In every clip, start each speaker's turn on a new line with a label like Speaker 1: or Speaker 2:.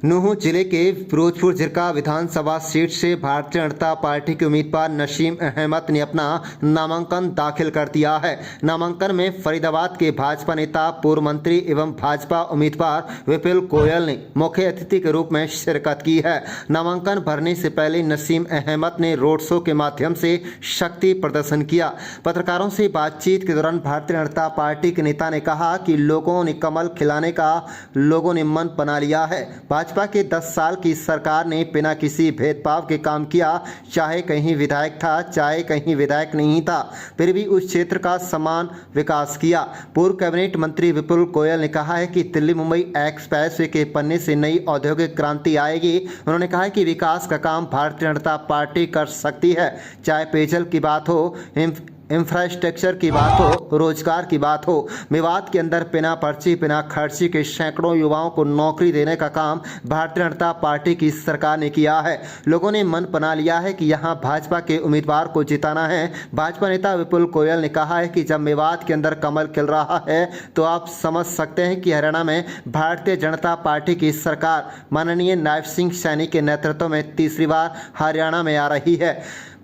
Speaker 1: नूंह जिले के फिरोजपुर झिरका विधानसभा सीट से भारतीय जनता पार्टी के उम्मीदवार नसीम अहमद ने अपना नामांकन दाखिल कर दिया है। नामांकन में फरीदाबाद के भाजपा नेता पूर्व मंत्री एवं भाजपा उम्मीदवार विपुल गोयल ने मुख्य अतिथि के रूप में शिरकत की है। नामांकन भरने से पहले नसीम अहमद ने रोड शो के माध्यम से शक्ति प्रदर्शन किया। पत्रकारों से बातचीत के दौरान भारतीय जनता पार्टी के नेता ने कहा कि लोगों ने कमल खिलाने का लोगों ने मन बना लिया है। भाजपा के 10 साल की सरकार ने बिना किसी भेदभाव के काम किया, चाहे कहीं विधायक था चाहे कहीं विधायक नहीं था, फिर भी उस क्षेत्र का समान विकास किया। पूर्व कैबिनेट मंत्री विपुल गोयल ने कहा है कि दिल्ली मुंबई एक्सप्रेसवे के बनने से नई औद्योगिक क्रांति आएगी। उन्होंने कहा है कि विकास का काम भारतीय जनता पार्टी कर सकती है, चाहे पेयजल की बात हो, इंफ्रास्ट्रक्चर की बात हो, रोजगार की बात हो। मेवात के अंदर बिना पर्ची बिना खर्ची के सैकड़ों युवाओं को नौकरी देने का काम भारतीय जनता पार्टी की सरकार ने किया है। लोगों ने मन बना लिया है कि यहां भाजपा के उम्मीदवार को जिताना है। भाजपा नेता विपुल गोयल ने कहा है कि जब मेवात के अंदर कमल खिल रहा है तो आप समझ सकते हैं कि हरियाणा में भारतीय जनता पार्टी की सरकार माननीय नायब सिंह सैनी के नेतृत्व में तीसरी बार हरियाणा में आ रही है।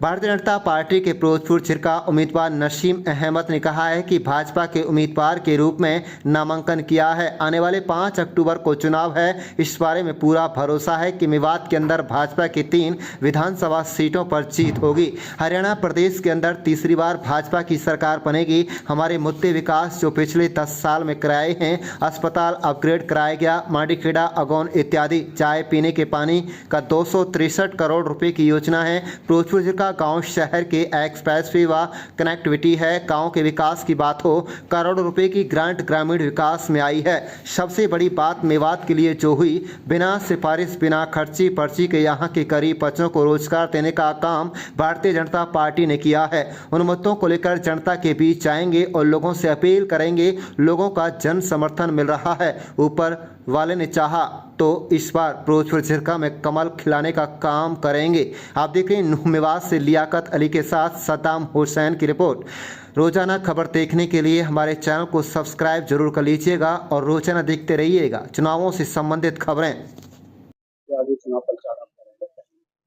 Speaker 1: भारतीय जनता पार्टी के फिरोजपुर झिरका उम्मीदवार नसीम अहमद ने कहा है कि भाजपा के उम्मीदवार के रूप में नामांकन किया है। आने वाले 5 अक्टूबर को चुनाव है। इस बारे में पूरा भरोसा है कि मेवात के अंदर भाजपा की 3 विधानसभा सीटों पर जीत होगी। हरियाणा प्रदेश के अंदर तीसरी बार भाजपा की सरकार बनेगी। हमारे मुद्दे विकास जो पिछले 10 साल में कराए हैं, अस्पताल अपग्रेड कराया गया, मांडीखेड़ा अगौन इत्यादि, चाय पीने के पानी का 263 करोड़ रुपए की योजना है। फिरोजपुर झिरका गांव शहर के एक्सप्रेसवे व कनेक्टिविटी है। गांव के विकास की बात हो, करोड़ों रुपए की ग्रांट ग्रामीण विकास में आई है। सबसे बड़ी बात मेवात के लिए जो हुई, बिना सिफारिश बिना खर्ची पर्ची के यहाँ के गरीब बच्चों को रोजगार देने का काम भारतीय जनता पार्टी ने किया है। उन मुद्दों को लेकर जनता के बीच जाएंगे और लोगों से अपील करेंगे। लोगों का जन समर्थन मिल रहा है। ऊपर वाले ने चाहा तो इस बार फिरोजपुर झिरका में कमल खिलाने का काम करेंगे। आप देख रहे हैं मेवात से लियाकत अली के साथ सद्दाम हुसैन की रिपोर्ट। रोजाना खबर देखने के लिए हमारे चैनल को सब्सक्राइब जरूर कर लीजिएगा और रोजाना देखते रहिएगा चुनावों से संबंधित खबरें।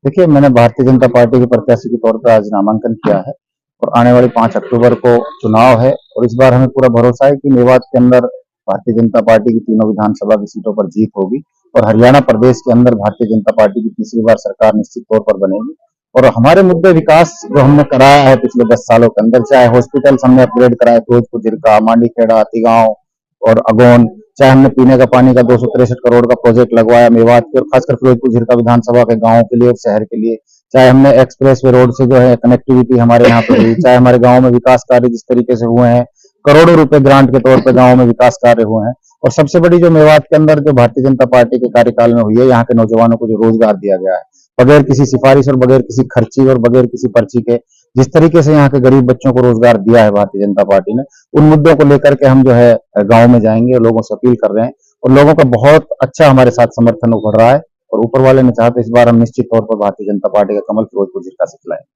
Speaker 2: देखिए, मैंने भारतीय जनता पार्टी के प्रत्याशी के तौर पर आज नामांकन किया है और आने वाली 5 अक्टूबर को चुनाव है और इस बार हमें पूरा भरोसा है कि मेवात के अंदर भारतीय जनता पार्टी की तीनों विधानसभा की सीटों पर जीत होगी और हरियाणा प्रदेश के अंदर भारतीय जनता पार्टी की तीसरी बार सरकार निश्चित तौर पर बनेगी। और हमारे मुद्दे विकास जो हमने कराया है पिछले 10 सालों के अंदर, चाहे हॉस्पिटल्स हमने अपग्रेड कराए, फिरोजपुर झिरका, मांडीखेड़ा, तिगांव और अगौन, चाहे हमने पीने का पानी का 263 करोड़ का प्रोजेक्ट लगवाया मेवात के और खासकर फिरोजपुर झिरका विधानसभा के गांवों के लिए और शहर के लिए, चाहे हमने एक्सप्रेस वे रोड से जो है कनेक्टिविटी हमारे यहाँ पे हुई, चाहे हमारे गांव में विकास कार्य जिस तरीके से हुए हैं, करोड़ों रुपए ग्रांट के तौर पर गांव में विकास कार्य हुए हैं। और सबसे बड़ी जो मेवात के अंदर जो भारतीय जनता पार्टी के कार्यकाल में हुई है, यहाँ के नौजवानों को जो रोजगार दिया गया है बगैर किसी सिफारिश और बगैर किसी खर्ची और बगैर किसी पर्ची के, जिस तरीके से यहाँ के गरीब बच्चों को रोजगार दिया है भारतीय जनता पार्टी ने, उन मुद्दों को लेकर के हम जो है गांव में जाएंगे और लोगों से अपील कर रहे हैं और लोगों का बहुत अच्छा हमारे साथ समर्थन उभर रहा है और ऊपर वाले ने चाहा तो इस बार हम निश्चित तौर पर भारतीय जनता पार्टी का कमल फिरोजपुर झिरका से खिलाएंगे।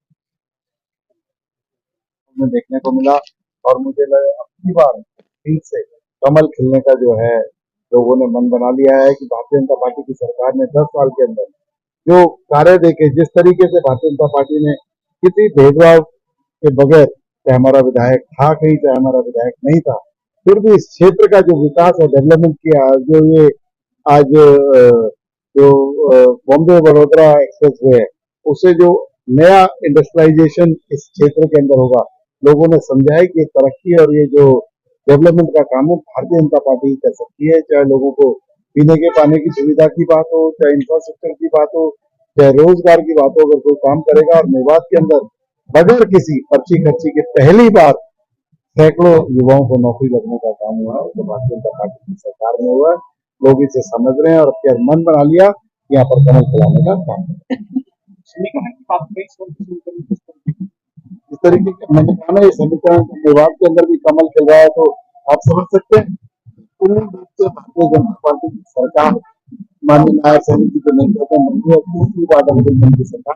Speaker 2: देखने को मिला और मुझे लगा अपनी बार फिर से कमल खिलने का जो है लोगों ने मन बना लिया है कि भारतीय जनता पार्टी की सरकार ने 10 साल के अंदर जो कार्य देखे, जिस तरीके से भारतीय जनता पार्टी ने किसी भेदभाव के बगैर, चाहे हमारा विधायक था कहीं चाहे हमारा विधायक नहीं था, फिर भी इस क्षेत्र का जो विकास और डेवलपमेंट किया, जो ये आज जो बॉम्बे वडोदरा एक्सप्रेस वे है, उससे जो नया इंडस्ट्रियलाइजेशन इस क्षेत्र के अंदर होगा, लोगों ने समझा है कि ये तरक्की और ये जो डेवलपमेंट का काम है भारतीय जनता पार्टी कर सकती है। चाहे लोगों को पीने के पानी की सुविधा की बात हो, चाहे इंफ्रास्ट्रक्चर की बात हो, चाहे रोजगार की बात हो, अगर कोई काम करेगा और मेवात के अंदर बगैर किसी पर्ची खर्ची के पहली बार सैकड़ों युवाओं को नौकरी लगने का काम हुआ है, तो भारतीय जनता पार्टी की सरकार में हुआ है। लोग इसे समझ रहे हैं और अपने मन बना लिया कि यहाँ पर कमल खिलाने का काम है। इस तरीके के मैंने कहा ना, ये समीकरण मेवात के अंदर भी कमल खिल रहा है, तो आप समझ सकते हैं पूर्ण रूप से भारतीय जनता पार्टी की सरकार माननीय नायब सैनी जी के नेतृत्व में तीसरी बार की सरकार